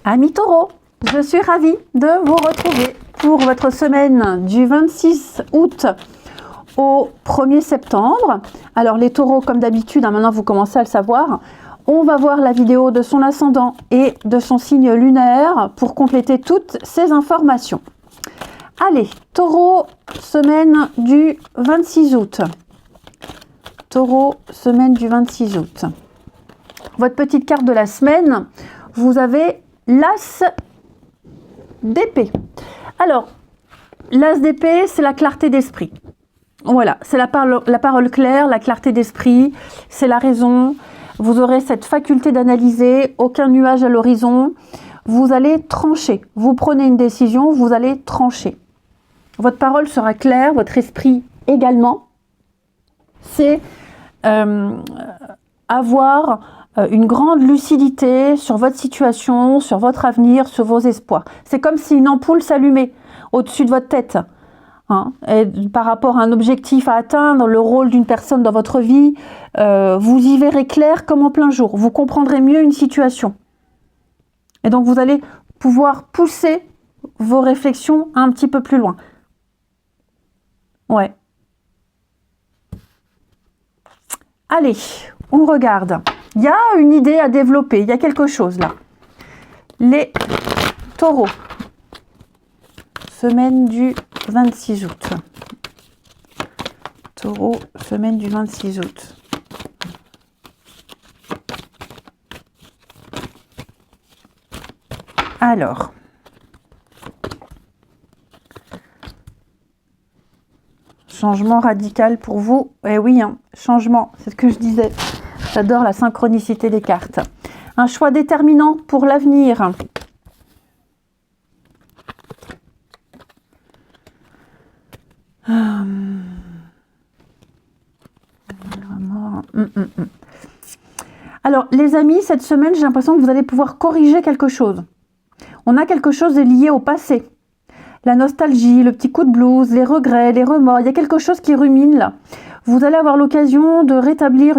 Amis taureaux, je suis ravie de vous retrouver pour votre semaine du 26 août au 1er septembre. Alors les taureaux, comme d'habitude, maintenant vous commencez à le savoir, on va voir la vidéo de son ascendant et de son signe lunaire pour compléter toutes ces informations. Allez, taureau, semaine du 26 août. Taureau, semaine du 26 août. Votre petite carte de la semaine, vous avez l'as d'épée. Alors, l'as d'épée, c'est la clarté d'esprit. Voilà, c'est la parole claire, la clarté d'esprit, c'est la raison. Vous aurez cette faculté d'analyser, aucun nuage à l'horizon. Vous allez trancher. Vous prenez une décision, vous allez trancher. Votre parole sera claire, votre esprit également. C'est avoir une grande lucidité sur votre situation, sur votre avenir, sur vos espoirs. C'est comme si une ampoule s'allumait au-dessus de votre tête. Hein, et par rapport à un objectif à atteindre, le rôle d'une personne dans votre vie, vous y verrez clair comme en plein jour. Vous comprendrez mieux une situation. Et donc vous allez pouvoir pousser vos réflexions un petit peu plus loin. Ouais. Allez, on regarde. Il y a une idée à développer, il y a quelque chose là. Les taureaux. Semaine du 26 août. Taureau, semaine du 26 août. Alors. Changement radical pour vous. Eh oui, hein, changement, c'est ce que je disais. J'adore la synchronicité des cartes. Un choix déterminant pour l'avenir. Alors, les amis, cette semaine, j'ai l'impression que vous allez pouvoir corriger quelque chose. On a quelque chose de lié au passé. La nostalgie, le petit coup de blues, les regrets, les remords. Il y a quelque chose qui rumine là. Vous allez avoir l'occasion de rétablir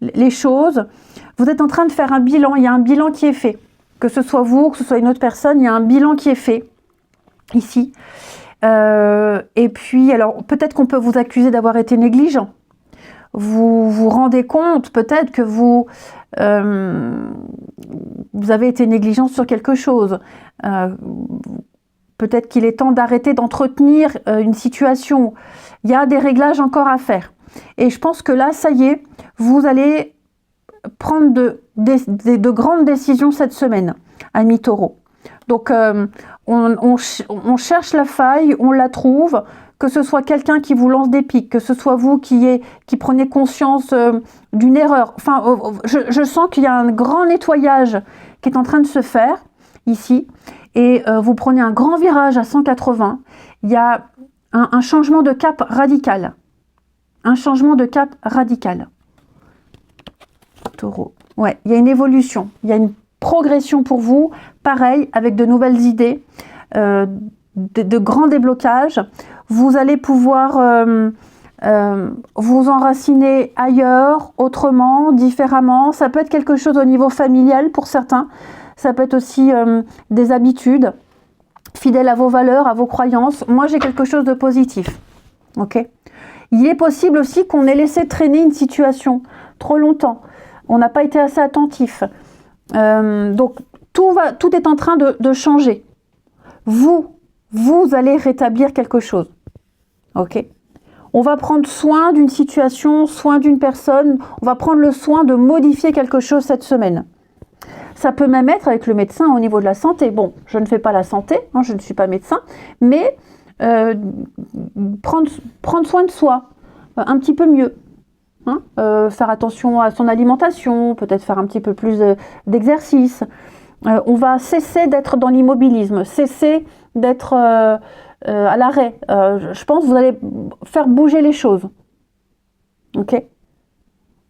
les choses. Vous êtes en train de faire un bilan. Il y a un bilan qui est fait. Que ce soit vous, que ce soit une autre personne, il y a un bilan qui est fait. Ici. Et puis, alors, peut-être qu'on peut vous accuser d'avoir été négligent. Vous vous rendez compte peut-être que vous avez été négligent sur quelque chose. Peut-être qu'il est temps d'arrêter d'entretenir une situation. Il y a des réglages encore à faire. Et je pense que là, ça y est, vous allez prendre de grandes décisions cette semaine, amis taureaux. Donc, on cherche la faille, on la trouve. Que ce soit quelqu'un qui vous lance des pics, que ce soit vous qui prenez conscience d'une erreur. Enfin, je sens qu'il y a un grand nettoyage qui est en train de se faire ici. Et vous prenez un grand virage à 180. Il y a un changement de cap radical. Un changement de cap radical. Taureau. Ouais, il y a une évolution. Il y a une progression pour vous. Pareil, avec de nouvelles idées. De grands déblocages. Vous allez pouvoir vous enraciner ailleurs, autrement, différemment. Ça peut être quelque chose au niveau familial pour certains. Ça peut être aussi des habitudes, fidèles à vos valeurs, à vos croyances. Moi, j'ai quelque chose de positif. Ok ? Il est possible aussi qu'on ait laissé traîner une situation trop longtemps. On n'a pas été assez attentif. Donc, tout est en train de changer. Vous allez rétablir quelque chose. Ok ? On va prendre soin d'une situation, soin d'une personne. On va prendre le soin de modifier quelque chose cette semaine. Ça peut même être avec le médecin au niveau de la santé. Bon, je ne fais pas la santé, hein, je ne suis pas médecin, mais prendre soin de soi, un petit peu mieux. Hein, faire attention à son alimentation, peut-être faire un petit peu plus d'exercice. On va cesser d'être dans l'immobilisme, cesser d'être à l'arrêt. Je pense que vous allez faire bouger les choses. Ok ?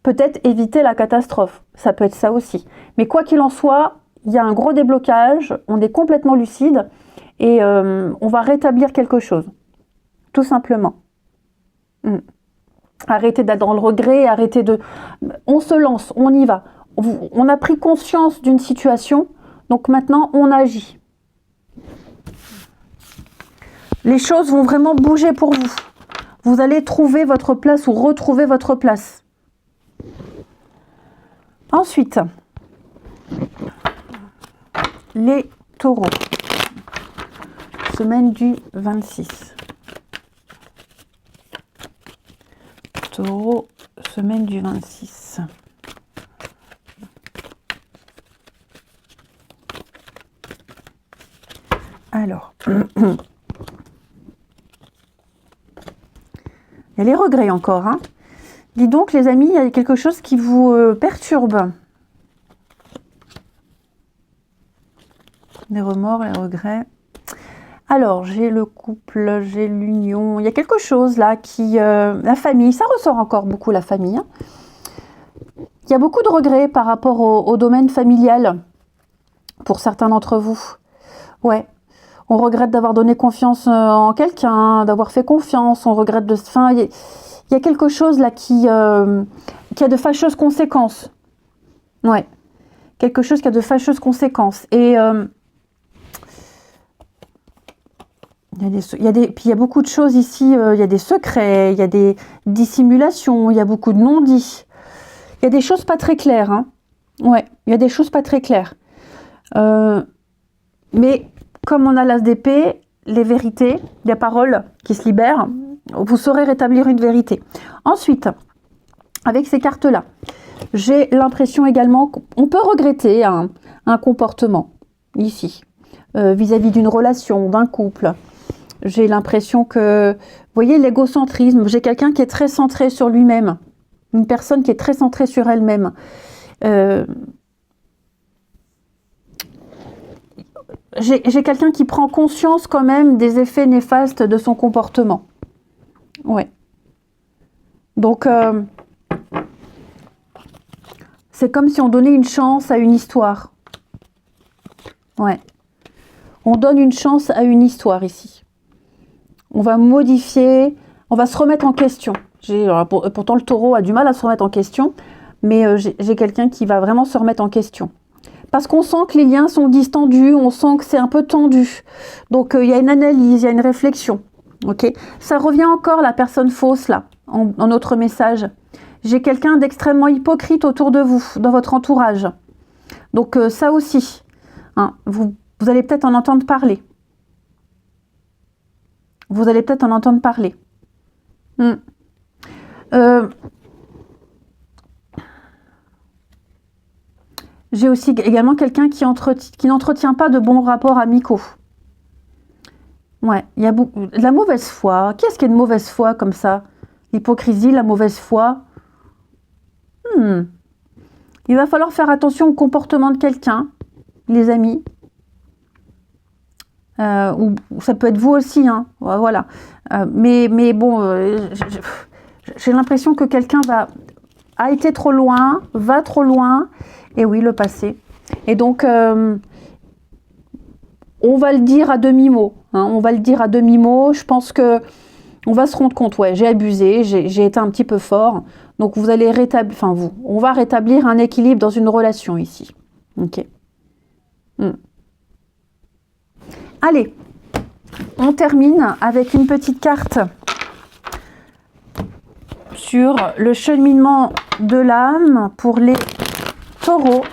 Peut-être éviter la catastrophe. Ça peut être ça aussi. Mais quoi qu'il en soit, il y a un gros déblocage, on est complètement lucide et on va rétablir quelque chose. Tout simplement. Arrêtez d'être dans le regret, arrêtez de... On se lance, on y va. On a pris conscience d'une situation, Donc maintenant, on agit. Les choses vont vraiment bouger pour vous. Vous allez trouver votre place ou retrouver votre place. Ensuite, les taureaux. Semaine du 26. Taureau, semaine du 26. Alors, il y a les regrets encore. Hein. Dis donc, les amis, il y a quelque chose qui vous perturbe. Les remords, les regrets. Alors, j'ai le couple, j'ai l'union. Il y a quelque chose là qui... la famille, ça ressort encore beaucoup, la famille. Hein. Il y a beaucoup de regrets par rapport au domaine familial, pour certains d'entre vous. Ouais. On regrette d'avoir donné confiance en quelqu'un, d'avoir fait confiance. On regrette de... Enfin, il y a quelque chose là qui a de fâcheuses conséquences. Ouais. Quelque chose qui a de fâcheuses conséquences. Et... puis il y a beaucoup de choses ici, il y a des secrets, il y a des dissimulations, il y a beaucoup de non-dits. Il y a des choses pas très claires. Hein. Ouais, il y a des choses pas très claires. Mais comme on a l'as d'épée, les vérités, les paroles qui se libèrent, vous saurez rétablir une vérité. Ensuite, avec ces cartes-là, j'ai l'impression également qu'on peut regretter un comportement ici, vis-à-vis d'une relation, d'un couple. J'ai l'impression que, vous voyez, l'égocentrisme, j'ai quelqu'un qui est très centré sur lui-même, une personne qui est très centrée sur elle-même. J'ai quelqu'un qui prend conscience quand même des effets néfastes de son comportement. Ouais. Donc, c'est comme si on donnait une chance à une histoire. Ouais. On donne une chance à une histoire ici. On va modifier, on va se remettre en question. Pourtant, le taureau a du mal à se remettre en question, mais j'ai quelqu'un qui va vraiment se remettre en question. Parce qu'on sent que les liens sont distendus, on sent que c'est un peu tendu. Donc, il y a une analyse, il y a une réflexion. Okay, ça revient encore, la personne fausse, là, en notre message. J'ai quelqu'un d'extrêmement hypocrite autour de vous, dans votre entourage. Donc, ça aussi, hein, vous allez peut-être en entendre parler. Vous allez peut-être en entendre parler. J'ai aussi également quelqu'un qui n'entretient pas de bons rapports amicaux. Ouais, il y a de la mauvaise foi. Qui est-ce qui a de mauvaise foi comme ça? L'hypocrisie, la mauvaise foi. Il va falloir faire attention au comportement de quelqu'un, les amis. Ou ça peut être vous aussi, hein, voilà. Mais bon, j'ai l'impression que quelqu'un a été trop loin, va trop loin, et oui, le passé. Et donc, on va le dire à demi-mot, hein, on va le dire à demi-mot. Je pense que on va se rendre compte, ouais, j'ai abusé, j'ai été un petit peu fort. Donc, vous allez rétablir, enfin on va rétablir un équilibre dans une relation ici. Ok. Allez, on termine avec une petite carte sur le cheminement de l'âme pour les taureaux,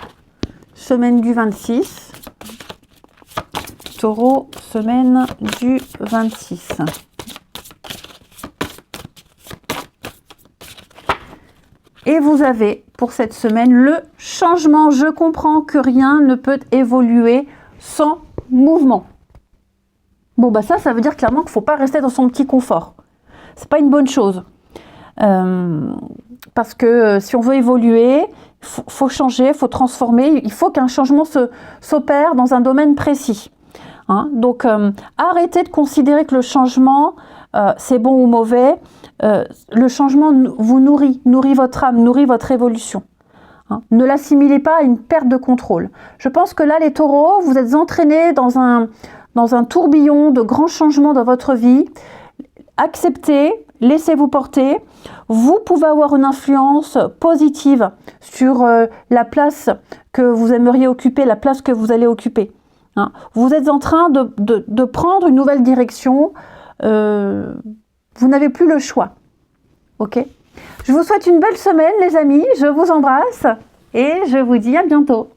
semaine du 26. Taureau, semaine du 26. Et vous avez pour cette semaine le changement. Je comprends que rien ne peut évoluer sans mouvement. Bon, bah ça veut dire clairement qu'il ne faut pas rester dans son petit confort. C'est pas une bonne chose. Parce que si on veut évoluer, il faut changer, il faut transformer. Il faut qu'un changement s'opère dans un domaine précis. Hein? Donc, arrêtez de considérer que le changement, c'est bon ou mauvais. Le changement vous nourrit votre âme, nourrit votre évolution. Hein? Ne l'assimilez pas à une perte de contrôle. Je pense que là, les taureaux, vous êtes entraînés dans un tourbillon de grands changements dans votre vie. Acceptez, laissez-vous porter. Vous pouvez avoir une influence positive sur la place que vous aimeriez occuper, la place que vous allez occuper. Hein. Vous êtes en train de prendre une nouvelle direction. Vous n'avez plus le choix. Ok ? Je vous souhaite une belle semaine, les amis. Je vous embrasse et je vous dis à bientôt.